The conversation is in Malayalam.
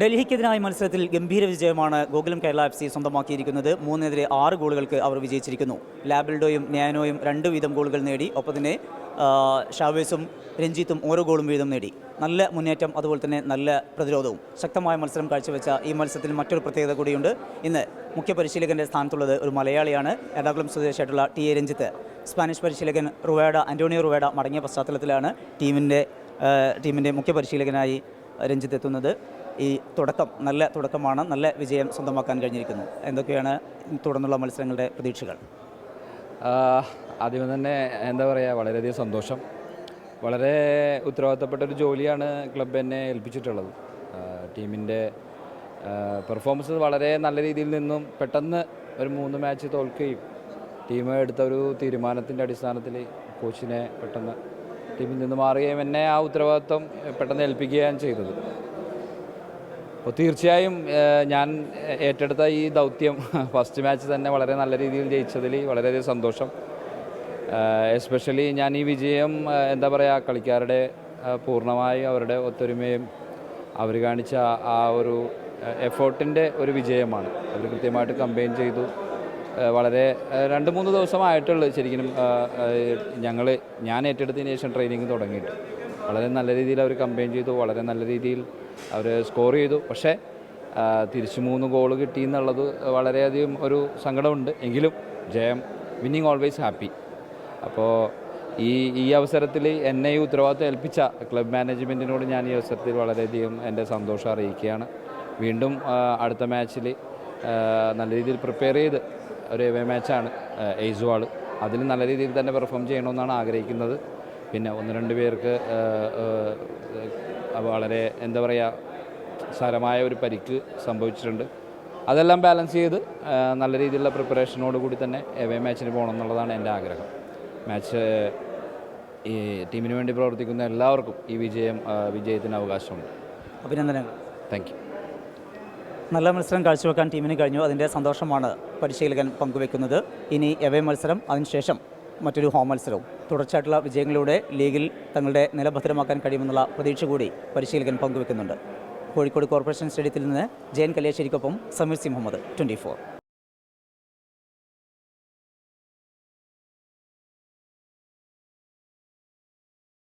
ഡൽഹിക്കെതിരായ മത്സരത്തിൽ ഗംഭീര വിജയമാണ് ഗോകുലം കേരള FC സ്വന്തമാക്കിയിരിക്കുന്നത്. 3-6 ഗോളുകൾക്ക് അവർ വിജയിച്ചിരിക്കുന്നു. ലാബിൽഡോയും ന്യാനോയും 2 വീതം ഗോളുകൾ നേടി. ഒപ്പം തന്നെ ഷാവേസും രഞ്ജിത്തും ഓരോ ഗോളും വീതം നേടി. നല്ല മുന്നേറ്റം, അതുപോലെ തന്നെ നല്ല പ്രതിരോധവും. ശക്തമായ മത്സരം കാഴ്ചവെച്ച ഈ മത്സരത്തിൽ മറ്റൊരു പ്രത്യേകത കൂടിയുണ്ട്. ഇന്ന് മുഖ്യ പരിശീലകൻ്റെ സ്ഥാനത്തുള്ളത് ഒരു മലയാളിയാണ്. എറണാകുളം സ്വദേശിയായിട്ടുള്ള ടി എ രഞ്ജിത്ത്. സ്പാനിഷ് പരിശീലകൻ അന്റോണിയോ റുവേഡ മടങ്ങിയ പശ്ചാത്തലത്തിലാണ് ടീമിൻ്റെ മുഖ്യ പരിശീലകനായി രഞ്ജിത്ത് എത്തുന്നത്. ഈ തുടക്കം നല്ല തുടക്കമാണ്. നല്ല വിജയം സ്വന്തമാക്കാൻ കഴിഞ്ഞിരിക്കുന്നു. എന്തൊക്കെയാണ് തുടർന്നുള്ള മത്സരങ്ങളുടെ പ്രതീക്ഷകൾ? ആദ്യം തന്നെ എന്താ പറയുക, വളരെയധികം സന്തോഷം. വളരെ ഉത്തരവാദിത്തപ്പെട്ടൊരു ജോലിയാണ് ക്ലബ്ബ് എന്നെ ഏൽപ്പിച്ചിട്ടുള്ളത്. ടീമിൻ്റെ പെർഫോമൻസ് വളരെ നല്ല രീതിയിൽ നിന്നും പെട്ടെന്ന് ഒരു 3 മാച്ച് തോൽക്കുകയും ടീം എടുത്ത ഒരു തീരുമാനത്തിൻ്റെ അടിസ്ഥാനത്തിൽ കോച്ചിനെ പെട്ടെന്ന് ടീമിൽ നിന്ന് മാറുകയും എന്നെ ആ ഉത്തരവാദിത്വം പെട്ടെന്ന് ഏൽപ്പിക്കുകയാണ് ചെയ്തത്. അപ്പോൾ തീർച്ചയായും ഞാൻ ഏറ്റെടുത്ത ഈ ദൗത്യം ഫസ്റ്റ് മാച്ച് തന്നെ വളരെ നല്ല രീതിയിൽ ജയിച്ചതിൽ വളരെയധികം സന്തോഷം. എസ്പെഷ്യലി ഞാൻ ഈ വിജയം എന്താ പറയുക, കളിക്കാരുടെ പൂർണ്ണമായി അവരുടെ ഒത്തൊരുമയും അവർ കാണിച്ച ആ ഒരു എഫേർട്ടിൻ്റെ ഒരു വിജയമാണ്. അവർ കൃത്യമായിട്ട് കമ്പയിൻ ചെയ്തു. വളരെ 2-3 ദിവസമായിട്ടുള്ളൂ ശരിക്കും ഞാൻ ഏറ്റെടുത്തതിന് ശേഷം ട്രെയിനിങ് തുടങ്ങിയിട്ട്. വളരെ നല്ല രീതിയിൽ അവർ കമ്പയിൻ ചെയ്തു, വളരെ നല്ല രീതിയിൽ അവർ സ്കോർ ചെയ്തു. പക്ഷേ തിരിച്ച് 3 ഗോൾ കിട്ടി എന്നുള്ളത് വളരെയധികം ഒരു സങ്കടമുണ്ട്. എങ്കിലും ജയം, വിന്നിങ് ഓൾവേസ് ഹാപ്പി. അപ്പോൾ ഈ അവസരത്തിൽ എന്നെ ഈ ഉത്തരവാദിത്വം ഏൽപ്പിച്ച ക്ലബ് മാനേജ്മെൻറ്റിനോട് ഞാൻ ഈ അവസരത്തിൽ വളരെയധികം എൻ്റെ സന്തോഷം അറിയിക്കുകയാണ്. വീണ്ടും അടുത്ത മാച്ചിൽ നല്ല രീതിയിൽ പ്രിപ്പയർ ചെയ്ത് ഒരു എവേ മാച്ചാണ് എയ്സ്വാൾ. അതിൽ നല്ല രീതിയിൽ തന്നെ പെർഫോം ചെയ്യണമെന്നാണ് ആഗ്രഹിക്കുന്നത്. പിന്നെ 1-2 പേർക്ക് വളരെ എന്താ പറയുക, സാരമായ ഒരു പരിക്ക് സംഭവിച്ചിട്ടുണ്ട്. അതെല്ലാം ബാലൻസ് ചെയ്ത് നല്ല രീതിയിലുള്ള പ്രിപ്പറേഷനോട് കൂടി തന്നെ എവേ മാച്ചിന് പോകണം എന്നുള്ളതാണ് എൻ്റെ ആഗ്രഹം. ഈ ടീമിന് വേണ്ടി പ്രവർത്തിക്കുന്ന എല്ലാവർക്കും ഈ വിജയത്തിന് അവകാശമുണ്ട്. അഭിനന്ദനങ്ങൾ. Thank you. നല്ല മത്സരം കാഴ്ചവെക്കാൻ ടീമിന് കഴിഞ്ഞു. അതിൻ്റെ സന്തോഷമാണ് പരിശീലകൻ പങ്കുവെക്കുന്നത്. ഇനി എവേ മത്സരം, അതിനുശേഷം മറ്റൊരു ഹോം മത്സരവും. തുടർച്ചയായിട്ടുള്ള വിജയങ്ങളിലൂടെ ലീഗിൽ തങ്ങളുടെ നില ഭദ്രമാക്കാൻ കഴിയുമെന്നുള്ള പ്രതീക്ഷ കൂടി പരിശീലകൻ പങ്കുവെക്കുന്നുണ്ട്. കോഴിക്കോട് കോർപ്പറേഷൻ സ്റ്റേഡിയത്തിൽ നിന്ന് ജയൻ കല്യാശ്ശേരിക്കൊപ്പം സമീർ സി മുഹമ്മദ്, 24.